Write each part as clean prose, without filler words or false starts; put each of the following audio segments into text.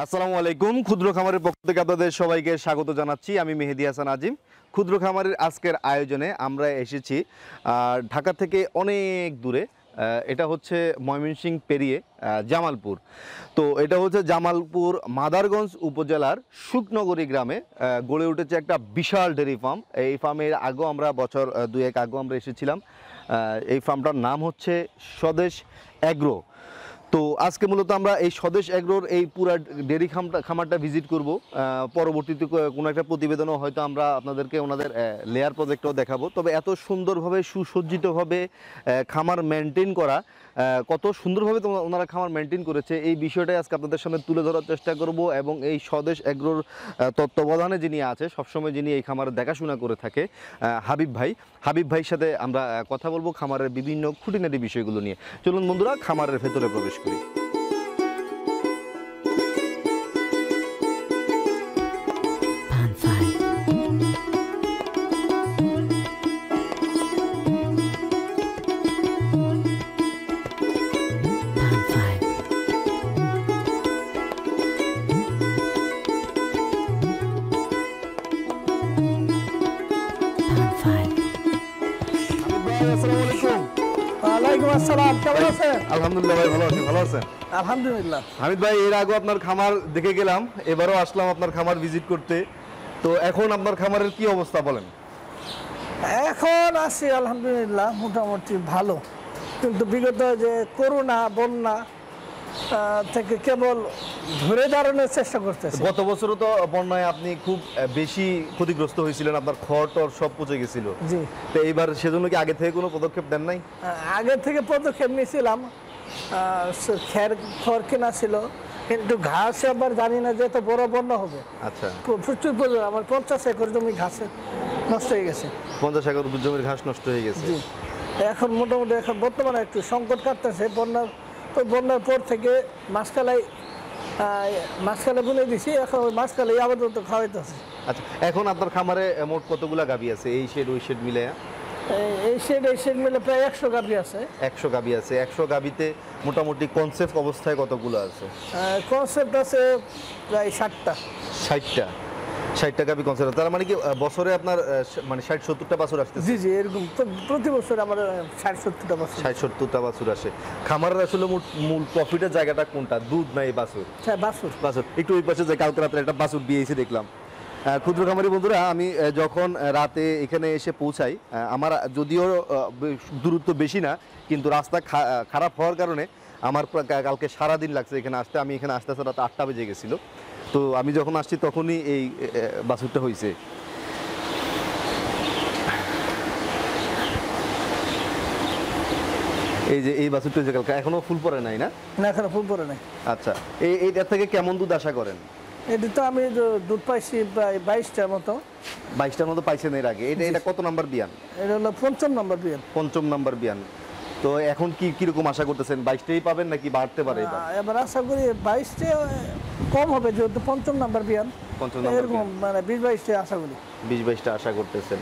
আসসালামু আলাইকুম। ক্ষুদ্র খামারের পক্ষ থেকে আপনাদের সবাইকে স্বাগত জানাচ্ছি। আমি মেহেদি হাসান আজিম। ক্ষুদ্র খামারের আজকের আয়োজনে আমরা এসেছি ঢাকা থেকে অনেক দূরে। এটা হচ্ছে ময়মনসিংহ পেরিয়ে জামালপুর। তো এটা হচ্ছে জামালপুর মাদারগঞ্জ উপজেলার শুকনগরী গ্রামে গড়ে উঠেছে একটা বিশাল ডেয়ারি ফার্ম। এই ফার্মের আগেও আমরা বছর দুয়েক আগেও আমরা এসেছিলাম। এই ফার্মটার নাম হচ্ছে স্বদেশ অ্যাগ্রো। তো আজকে মূলত আমরা এই স্বদেশ অ্যাগ্রোর এই পুরা ডেয়ারি খামারটা ভিজিট করব। পরবর্তীতে কোনো একটা প্রতিবেদনও হয়তো আমরা আপনাদেরকে ওনাদের লেয়ার প্রজেক্টও দেখাবো। তবে এত সুন্দরভাবে সুসজ্জিতভাবে খামার মেনটেন করা, কত সুন্দরভাবে ওনারা খামার মেনটেন করেছে, এই বিষয়টাই আজকে আপনাদের সামনে তুলে ধরার চেষ্টা করব। এবং এই স্বদেশ অ্যাগ্রোর তত্ত্বাবধানে যিনি আছে, সবসময় যিনি এই খামারের দেখাশোনা করে থাকে, হাবিব ভাইয়ের সাথে আমরা কথা বলবো খামারের বিভিন্ন খুঁটিনাটি বিষয়গুলো নিয়ে। চলুন বন্ধুরা, খামারের ভেতরে প্রবেশ করি। আলহামদুলিল্লাহ ভাই, ভালো আছি। ভালো আছেন? আলহামদুলিল্লাহ। হামিদ ভাই, এর আগে আপনার খামার দেখে গেলাম, এবারও আসলাম আপনার খামার ভিজিট করতে। তো এখন আপনার খামারের কি অবস্থা বলেন? এখন আছি আলহামদুলিল্লাহ, মোটামুটি ভালো। কিন্তু বিগত যে করোনা বন্যা থেকে কেবল ধরে দাঁড়ানোর চেষ্টা করতেছে। গত বছরও তো বন্যায় আপনি খুব বেশি ক্ষতিগ্রস্ত হয়েছিলেন, আপনার খড় টর সব পচে গেছিল। জি। তো এইবার সেজন্য কি আগে থেকে কোনো পদক্ষেপ দেন নাই? আগে থেকে পদক্ষেপ নিয়েছিলাম, খড় কেনা ছিল, কিন্তু ঘাস আবার জানি না যে এত বড় বন্যা হবে। আচ্ছা। প্রচুর পরিমাণ, আমার 50 একর জমি ঘাসে নষ্ট হয়ে গেছে। 50 একর জমির ঘাস নষ্ট হয়ে গেছে। জি। এখন মোটামুটি এখন বর্তমানে একটু সংকট কাটতেছে। বন্যার পর থেকে মাছকালাই বুনে দিছি, এখন ওই মাছকালাই আপাতত খাওয়াইতেছে। আচ্ছা, এখন আপনার খামারে মোট কতগুলা গাভী আছে, এই শেড ওই শেড মিলে? এই শেড মিলে প্রায় 100 গাভী আছে। 100 গাভী আছে। 100 গাভীতে মোটামুটি কনসেপ্ট অবস্থায় কতগুলো আছে? কনসেপ্ট আছে প্রায় 60টা। 60টা গাভী কনসেপ্ট। তার মানে কি বছরে আপনার মানে 60-70টা বাছুর আসতেছে? জি জি, এরকম প্রতি বছর আমার 60-70টা বাছুর। 60-70টা বাছুর আসে। খামারের আসলে মূল প্রফিটের জায়গাটা কোনটা, দুধ না এই বাছুর? হ্যাঁ, বাছুর। একটু ওই পাশে যে কালকে রাতে একটা বাছুর দিয়েছি দেখলাম। ক্ষুদ্র খামারি বন্ধুরা, আমি যখন রাতে এখানে এসে পৌঁছাই, আমার যদিও দূরত্ব বেশি না, কিন্তু রাস্তা খারাপ হওয়ার কারণে আমার কালকে সারাদিন লাগছে এখানে আসতে। আমি এখানে আসতে আসতে রাত 8টা বেজে গেছিলো। তো আমি যখন আসছি তখনই এই বাছুরটা হয়েছে। এই যে এই বাছুরটা যে কালকে, এখনো ফুল পড়ে নাই না? না, এখনো ফুল পড়ে নাই। আচ্ছা, এইটা থেকে কেমন দুধ আশা করেন? এটা তো আমি দুধ পাইছি প্রায় 22টার মতো। 22টার মতো পাইছেন এর আগে? এটা কত নাম্বার বিয়ান? এটা হলো 5ম নাম্বার বিয়ান। 5ম নাম্বার বিয়ান। তো এখন কিরকম আশা করতেছেন? 22টাই পাবেন নাকি বাড়তে পারে? এবার আশা করি 22টা কম হবে, যেহেতু 5ম নাম্বার বিয়ান। 5ম নাম্বার এরকম মানে 20-22টা আশা করি। 20-22টা আশা করতেছেন।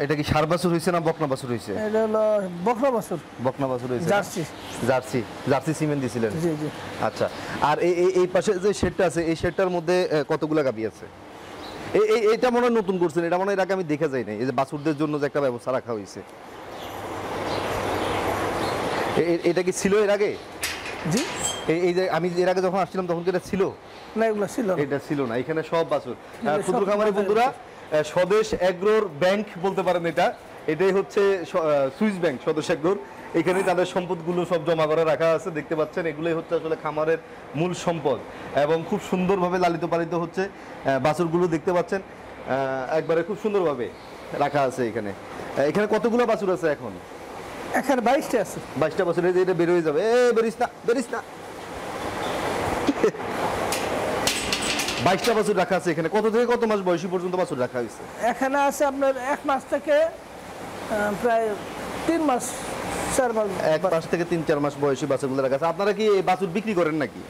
এটা কি ষাঁড় বাছুর হয়েছে না বকনা বাছুর হয়েছে? এটা হলো বকনা বাছুর। বকনা বাছুর হয়েছে। জার্সি সিমেন্ট দিছিলেন? জি জি। আচ্ছা, আর এই পাশে যে শেডটা আছে, এই শেডটার মধ্যে কতগুলা গাভী আছে? এইটা মনে হয় নতুন করছেন, এটা মনে হয় এর আগে আমি দেখে যাই নাই। এই যে বাছুরদের জন্য যে একটা ব্যবস্থা রাখা হয়েছে, এটা কি ছিল এর আগে? জি। এই যে আমি এর আগে যখন আসছিলাম তখন কি এটা ছিল? না, এগুলো ছিল না। এটা ছিল না। এখানে সব বাছুর। ক্ষুদ্র খামারি বন্ধুরা, স্বদেশ অ্যাগ্রোর ব্যাংক বলতে পারেন এটা। এটাই হচ্ছে সুইস ব্যাংক স্বদেশ অ্যাগ্রোর। এখানে তাদের সম্পদগুলো সব জমা করে রাখা আছে, দেখতে পাচ্ছেন। এগুলোই হচ্ছে আসলে খামারের মূল সম্পদ, এবং খুব সুন্দরভাবে লালিত পালিত হচ্ছে। বাছুরগুলো দেখতে পাচ্ছেন একবারে খুব সুন্দরভাবে রাখা আছে। এখানে কতগুলো বাছুর আছে এখন? এখানে 22টা আছে। 22টা বাছুর। এটা বের হয়ে যাবে। বেরিস না। 22টা বাছুর রাখা আছে এখানে। কত থেকে কত মাস বয়সী পর্যন্ত বাছুর রাখা হয়েছে? এখানে আছে আপনার 1 মাস থেকে প্রায় 3 মাস 4 মাস। 1 মাস থেকে 3-4 মাস বয়সী বাছুরগুলো রাখা আছে। আপনারা কি এই বাছুর বিক্রি করেন নাকি?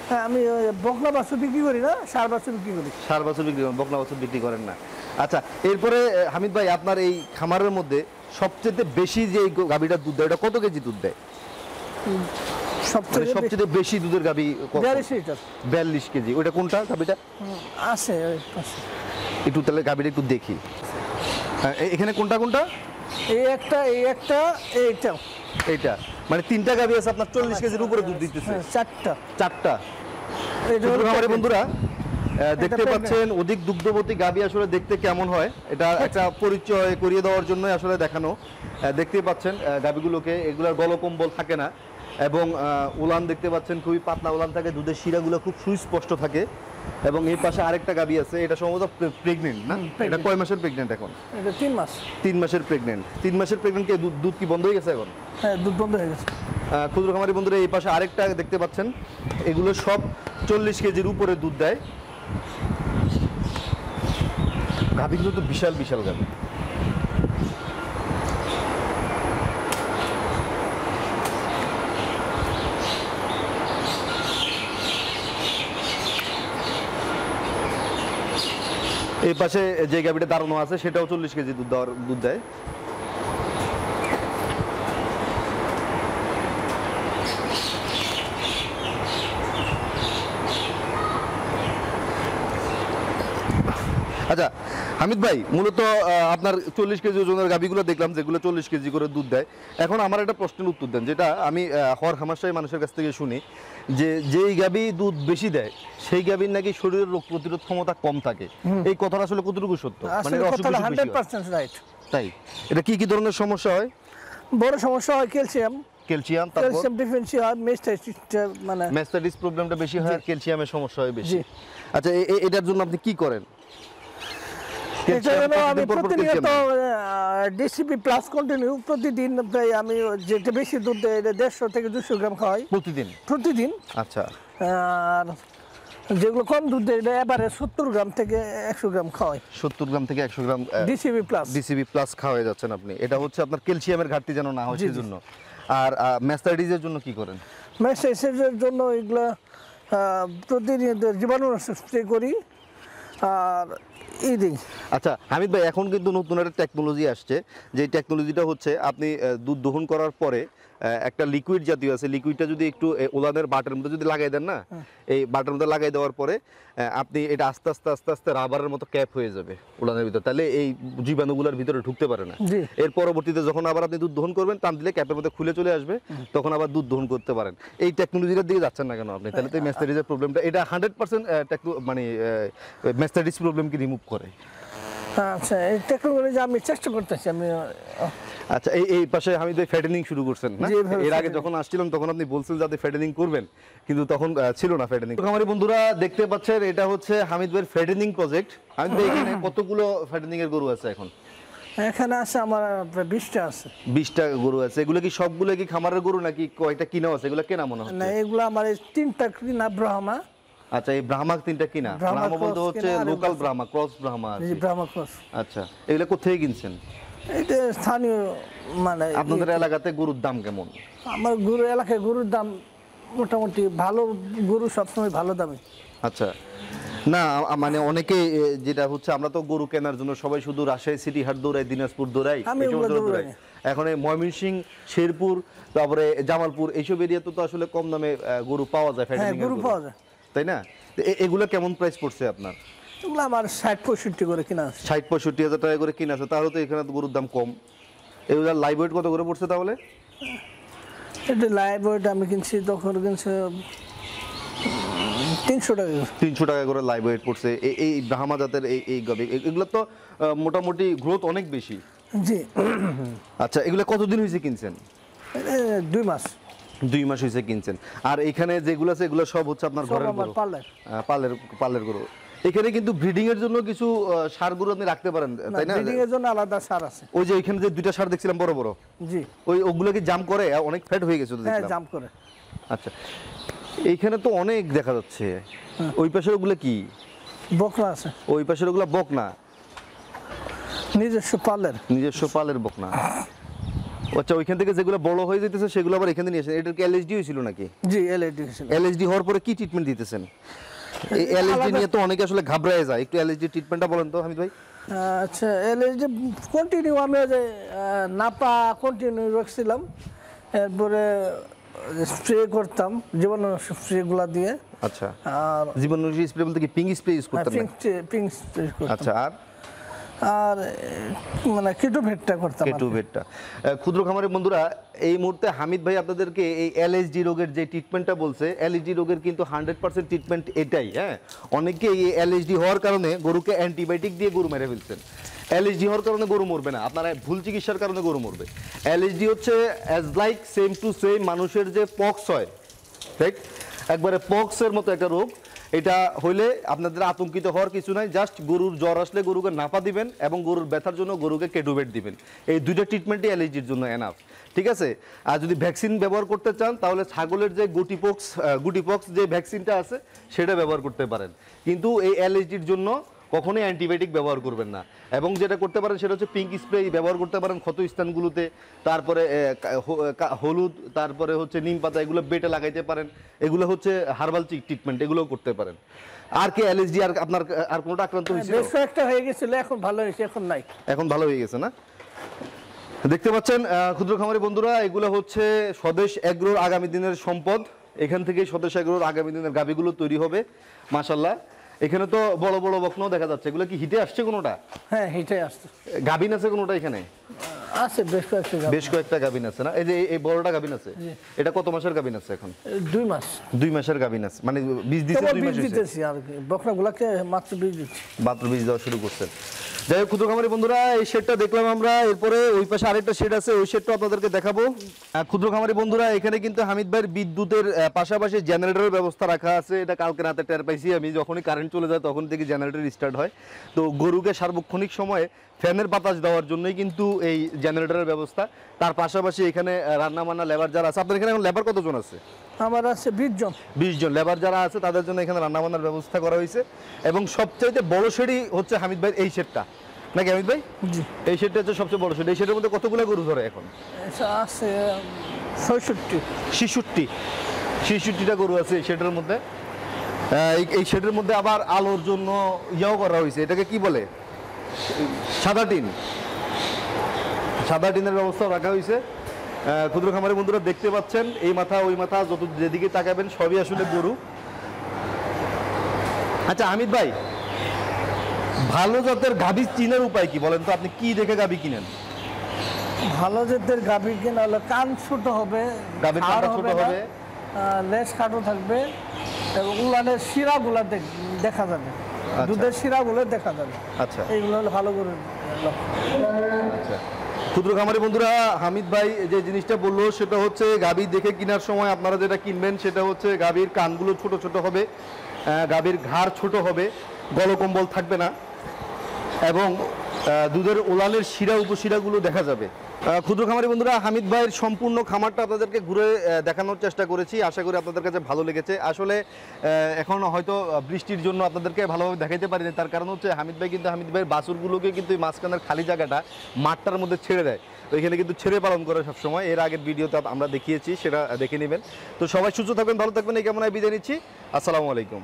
হ্যাঁ, আমি বকনা বাছুর বিক্রি করি না, ষাঁড় বাছুর বিক্রি করি। ষাঁড় বাছুর বিক্রি করেন, বকনা বাছুর বিক্রি করেন না। আচ্ছা, এরপরে হামিদ ভাই, আপনার এই খামারের মধ্যে সবচেয়ে বেশি যে গাভীটার দুধ দেয়, এটা কত কেজি দুধ দেয়? সবচেয়ে বেশি দুধের গাভী 42 লিটার 42 কেজি। ওটা কোনটা গাভীটা? আছে ওই পাশে। একটু তাহলে গাভীটা একটু দেখি। এখানে কোনটা কোনটা? এই একটা এইটা এইটা মানে তিনটা গাভী আছে আপনার 40 কেজির উপরে দুধ দিতেছে। চারটা। আমার বন্ধুরা দেখতে পাচ্ছেন অধিক দুগ্ধবতী গাভী আসলে দেখতে কেমন হয় এটা একটা পরিচয় করিয়ে দেওয়ার জন্য আসলে দেখানো। দেখতে পাচ্ছেন গাভীগুলোকে, এগুলার গলকম্বল থাকে না এবং উলান দেখতে পাচ্ছেন খুবই পাতলা উলান থাকে, দুধের শিরাগুলো খুব সুস্পষ্ট থাকে। এবং এই পাশে আরেকটা গাভী আছে, এটা সম্ভবত প্রেগনেন্ট না? এটা কয় মাসের প্রেগনেন্ট এখন? এটা 3 মাস। 3 মাসের প্রেগনেন্ট। 3 মাসের প্রেগনেন্ট কে দুধ কি বন্ধ হয়ে গেছে এখন? হ্যাঁ, দুধ বন্ধ হয়ে গেছে। ক্ষুদ্র খামারি বন্ধুরা এই পাশে আরেকটা দেখতে পাচ্ছেন, এগুলো সব 40 কেজির উপরে দুধ দেয়। গাভীগুলো তো বিশাল বিশাল গাভী। এই পাশে যে গাভীটা দাঁড়ানো আছে সেটাও 40 কেজি দুধ দেয়। আচ্ছা হামিদ ভাই, মূলত আপনার 40 কেজি ওজনের গাভীগুলো দেখলাম যেগুলো 40 কেজি করে দুধ দেয়। এখন আমার একটা প্রশ্নের উত্তর দেন, যেটা আমি হর হামেশাই মানুষের কাছ থেকে শুনি, যে যেই গাভী দুধ বেশি দেয় সেই গাভীর নাকি শরীরের রোগ প্রতিরোধ ক্ষমতা কম থাকে। এই কথাটা আসলে কতটুকু সত্য? মানে 100% রাইট। তাই? এটা কি কি ধরনের সমস্যা হয়? বড় সমস্যা হয় ক্যালসিয়াম, তারপর ক্যালসিয়াম ডিফিসিয়েন্সি হয়, মানে ম্যাস্টাইটিস প্রবলেমটা বেশি হয়, ক্যালসিয়ামের সমস্যা হয় বেশি। আচ্ছা এটার জন্য আপনি কি করেন? আমি প্রতিনিয়ত ডিসিপি প্লাস কন্টিনিউ প্রতিদিন প্রায় আমি যেটা বেশি দুধ দেয় 150 থেকে 200 গ্রাম খাওয়াই প্রতিদিন। আচ্ছা। আর যেগুলো কম দুধ দেয় এবারে 70 গ্রাম থেকে 100 গ্রাম খাওয়াই। 70 গ্রাম থেকে 100 গ্রাম ডিসিবি প্লাস খাওয়াই যাচ্ছেন আপনি। এটা হচ্ছে আপনার ক্যালসিয়ামের ঘাটতি যেন না হয় সেজন্য। আর ম্যাস্টাইটিসের জন্য কি করেন? ম্যাস্টাইটিসের জন্য এগুলা প্রতিনিয়ত জীবাণুনাশক স্প্রে করি আর এই দিই। আচ্ছা হামিদ ভাই, এখন কিন্তু নতুন একটা টেকনোলজি আসছে, যে টেকনোলজিটা হচ্ছে আপনি দুধ দহন করার পরে একটা লিকুইড জাতীয় আছে, লিকুইডটা যদি একটু ওলানের বাটের মধ্যে যদি লাগাই দেন না, এই বাটের মধ্যে লাগাই দেওয়ার পরে আপনি এটা আস্তে আস্তে আস্তে আস্তে রাবারের মতো ক্যাপ হয়ে যাবে ওলানের ভিতরে, তাহলে এই জীবাণুগুলোর ভিতরে ঢুকতে পারে না। এর পরবর্তীতে যখন আবার আপনি দুধ দহন করবেন, টান দিলে ক্যাপের মধ্যে খুলে চলে আসবে, তখন আবার দুধ দহন করতে পারেন। এই টেকনোলজিটার দিকে যাচ্ছেন না কেন আপনি? তাহলে তো ম্যাস্টাইটিসের প্রবলেমটা, এটা 100% মানে ম্যাস্টাইটিস প্রবলেমকে রিমুভ করে। আচ্ছা, এই টেকনোলজি আমি চেষ্টা করতেছি। আচ্ছা এই পাশে হামিদ ভাই ফ্যাটেনিং শুরু করছেন না? এর আগে যখন আসছিলাম তখন আপনি বলছিলেন যাতে ফ্যাটেনিং করবেন, কিন্তু তখন ছিল না ফ্যাটেনিং। আমার বন্ধুরা দেখতে পাচ্ছেন এটা হচ্ছে হামিদ ভাইয়ের ফ্যাটেনিং প্রজেক্ট। হামিদ ভাই এখানে কতগুলো ফ্যাটেনিং এর গরু আছে এখন? এখানে আছে আমার 20টা আছে। 20টা গরু আছে। এগুলো কি সবগুলো কি খামারের গরু নাকি কয়টা কিনা আছে? এগুলো কেনা মনে হচ্ছে? না, এগুলো আমার 3টা কিনা ব্রাহ্মা। আচ্ছা, এই ব্রাহ্মা 3টা কিনা? ব্রাহ্মা বলতে হচ্ছে লোকাল ব্রাহ্মা, ক্রস ব্রাহ্মা। জি, ব্রাহ্মা ক্রস। আচ্ছা, এগুলো কোথা থেকে কিনছেন? এটা স্থানীয়, মানে আপনাদের এলাকাতে গরুর দাম কেমন? আমার এলাকায় গরুর দাম মোটামুটি ভালো, গরু সবসময় ভালো দামে। আচ্ছা, না মানে অনেকে যেটা হচ্ছে, আমরা তো গরু কেনার জন্য সবাই শুধু রাজশাহী সিটি হাট দৌড়াই, দিনাজপুর দৌড়াই, এখন এই ময়মনসিংহ, শেরপুর, তারপরে জামালপুর এইসব এরিয়াতে তো আসলে কম দামে গরু পাওয়া যায়, গরু পাওয়া যায়, তাই না? এগুলো কেমন প্রাইস পড়ছে আপনার? এগুলো আমার 60-65 করে কিনা আছে। 60-65 হাজার টাকা করে কিনা আছে, তাহলে তো এখানে তো গরুর দাম কম। এগুলো লাইভ ওয়েট কত করে পড়ছে তাহলে? এটা লাইভ ওয়েট আমি কিনছি, তখন কিনছি 300 টাকা। 300 টাকা করে লাইভ ওয়েট পড়ছে এই ব্রাহ্মা জাতের এই গাভী। এগুলো তো মোটামুটি গ্রোথ অনেক বেশি। জি। আচ্ছা, এগুলো কতদিন হয়েছে কিনছেন? 2 মাস। 2 মাস হয়েছে কিনছেন। আর এখানে যেগুলো আছে এগুলো সব হচ্ছে আপনার ঘরের গরু, পালের গরু। এখানে কিন্তু ব্রিডিং এর জন্য কিছু সার গরু আপনি রাখতে পারেন, তাই না? ব্রিডিং এর জন্য আলাদা সার আছে। ওই যে এখানে যে 2টা সার দেখছিলাম বড় বড়, জি, ওগুলো কি জাম্প করে? অনেক ফ্যাট হয়ে গেছে তো দেখলাম। হ্যাঁ, জাম্প করে। আচ্ছা, এইখানে তো অনেক দেখা যাচ্ছে। ওই পাশের ওগুলো কি? বকনা আছে। ওই পাশের ওগুলো বকনা? নিজস্ব পালের বকনা। আচ্ছা, ওইখান থেকে যেগুলো বড় হয়ে যেতেছে সেগুলো আবার এখানে নিয়ে আসেন। এটা কি এলএসডি হয়েছিল নাকি? জি, এলএসডি হয়েছিল। এলএসডি হওয়ার পরে কি ট্রিটমেন্ট দিতেছেন? এই এলএসডি নিয়ে তো অনেকে আসলে ঘাবড়ায় যায়, একটু এলএসডি ট্রিটমেন্টটা বলেন তো হামিদ ভাই। আচ্ছা, এলএসডি কন্টিনিউ আমি যে নাপা কন্টিনিউ রাখছিলাম, এরপরে স্প্রে করতাম জীবাণুনাশক স্প্রেগুলা দিয়ে। আচ্ছা, আর জীবাণুনাশক স্প্রে বলতে কি পিঙ্ক স্প্রে ইউজ করতেন? পিঙ্ক স্প্রে করতাম। আচ্ছা, আর মানে কেটোভেটটা করতাম। কেটোভেটটা। ক্ষুদ্র খামারের বন্ধুরা, এই মুহূর্তে হামিদ ভাই আপনাদেরকে এই এলএসডি রোগের যে ট্রিটমেন্টটা বলছে, এলএসডি রোগের কিন্তু 100% ট্রিটমেন্ট এটাই। হ্যাঁ, অনেকে এই এলএসডি হওয়ার কারণে গরুকে অ্যান্টিবায়োটিক দিয়ে গরু মেরে ফেলছেন। এলএসডি হওয়ার কারণে গরু মরবে না, আপনারা ভুল চিকিৎসার কারণে গরু মরবে। এলএসডি হচ্ছে as like same to same মানুষের যে পক্স হয়, ঠিক একবারে পক্সের মতো একটা রোগ। এটা হইলে আপনাদের আতঙ্কিত হওয়ার কিছু নাই। জাস্ট গরুর জ্বর আসলে গরুকে নাপা দিবেন এবং গরুর ব্যথার জন্য গরুকে কেটোভেট দিবেন। এই দুইটা ট্রিটমেন্টই অ্যালার্জির জন্য এনাফ, ঠিক আছে। আর যদি ভ্যাকসিন ব্যবহার করতে চান তাহলে ছাগলের যে গুটিপক্স যে ভ্যাকসিনটা আছে সেটা ব্যবহার করতে পারেন, কিন্তু এই অ্যালার্জির জন্য কখনোই অ্যান্টিবায়োটিক ব্যবহার করবেন না। এবং যেটা করতে পারেন সেটা হচ্ছে পিঙ্ক স্প্রে ব্যবহার করতে পারেন ক্ষত স্থানগুলোতে, তারপরে হলুদ, তারপরে হচ্ছে নিম পাতা, এগুলো বেটে লাগাইতে পারেন। এগুলো হচ্ছে হার্বাল ট্রিটমেন্ট, এগুলোও করতে পারেন। আর কি অ্যালার্জি আর আপনার আর কোনটা আক্রান্ত হয়েছিল? বেশ একটা হয়ে গেছিল, এখন ভালো হয়েছে, এখন নাই। এখন ভালো হয়ে গেছে না? দেখতে পাচ্ছেন ক্ষুদ্র খামারি বন্ধুরা, এগুলো হচ্ছে স্বদেশ এগ্রোর আগামী দিনের সম্পদ। এখান থেকে স্বদেশ এগ্রোর আগামী দিনের গাভীগুলো তৈরি হবে মাশাআল্লাহ। এখানে তো বড় বড় বকনাও দেখা যাচ্ছে, এগুলো কি হিটে আসছে কোনোটা? হ্যাঁ, হিটে আসছে। গাভিন আছে কোনোটা এখানে? আছে বেশ কয়েকটা গাভিন আছে না? এই যে এই বড়টা গাভিন আছে, এটা কত মাসের গাভিন আছে এখন? 2 মাস। 2 মাসের গাভিন আছে, মানে বীজ দিতে 2 মাস দিতেছি আর কি, বকনাগুলোকে মাত্র বীজ দিচ্ছি। মাত্র বীজ দেওয়া শুরু করছেন। যাই হোক ক্ষুদ্র খামারি বন্ধুরা, এই শেডটা দেখলাম আমরা, এরপরে ওই পাশে আরেকটা শেড আছে, ওই শেডটা আপনাদেরকে দেখাবো। ক্ষুদ্র খামারি বন্ধুরা, এখানে কিন্তু হামিদ ভাইয়ের বিদ্যুতের পাশাপাশি জেনারেটরের ব্যবস্থা রাখা আছে। এটা কালকে রাতে টের পাইছি আমি, যখনই কারেন্ট চলে যায় তখন থেকে জেনারেটর স্টার্ট হয়। তো গরুকে সার্বক্ষণিক সময়ে ফ্যানের বাতাস দেওয়ার জন্যই কিন্তু এই জেনারেটরের ব্যবস্থা। তার পাশাপাশি এখানে রান্না বান্না লেবার যারা আছে, আপনার এখানে এখন লেবার কতজন আছে? আমার আছে 20 জন। 20 জন লেবার যারা আছে তাদের জন্য এখানে রান্না বান্নার ব্যবস্থা করা হয়েছে। এবং সবচাইতে বড় শেডই হচ্ছে হামিদ ভাইয়ের এই শেডটা, নাকি হামিদ ভাই? জি, এই শেডটা হচ্ছে সবচেয়ে বড় শেড। এই শেডের মধ্যে কতগুলো গরু ধরে এখন? আছে 66টা গরু আছে এই শেডের মধ্যে। এই শেডের মধ্যে আবার আলোর জন্য ইয়াও করা হয়েছে, এটাকে কি বলে, সাদা টিনের ব্যবস্থা রাখা হয়েছে। ক্ষুদ্র খামারের বন্ধুরা দেখতে পাচ্ছেন, এই মাথা ওই মাথা যত যেদিকে তাকাবেন সবই আসলে গরু। আচ্ছা হামিদ ভাই, ভালো জাতের গাভী চিনার উপায় কি বলেন তো? আপনি কি দেখে গাভী কিনেন? ভালো জাতের গাভী কিনা হলো কান ছোট হবে, গাভীর কানটা ছোট হবে, লেজ খাটো থাকবে এবং উলানের শিরাগুলো দেখা যাবে, দুধের শিরাগুলো দেখা যাবে। আচ্ছা, এইগুলো হলো ভালো করে। আচ্ছা ক্ষুদ্র খামারি বন্ধুরা, হামিদ ভাই যে জিনিসটা বললো সেটা হচ্ছে গাভী দেখে কেনার সময় আপনারা যেটা কিনবেন সেটা হচ্ছে গাভীর কানগুলো ছোট ছোট হবে, গাভীর ঘাড় ছোট হবে, গলকম্বল থাকবে না এবং দুধের ওলানের শিরা উপশিরাগুলো দেখা যাবে। ক্ষুদ্র খামারি বন্ধুরা, হামিদ ভাইয়ের সম্পূর্ণ খামারটা আপনাদেরকে ঘুরে দেখানোর চেষ্টা করেছি, আশা করি আপনাদের কাছে ভালো লেগেছে। আসলে এখন হয়তো বৃষ্টির জন্য আপনাদেরকে ভালোভাবে দেখাইতে পারিনি, তার কারণ হচ্ছে হামিদ ভাইয়ের বাছুরগুলোকে কিন্তু এই মাঝখানের খালি জায়গাটা মাঠটার মধ্যে ছেড়ে দেয়, তো এখানে কিন্তু ছেড়ে পালন করে সবসময়। এর আগের ভিডিওতে আমরা দেখিয়েছি, সেটা দেখে নেবেন। তো সবাই সুস্থ থাকবেন, ভালো থাকবেন, এই কামনায় বিদায় নিচ্ছি। আসসালামু আলাইকুম।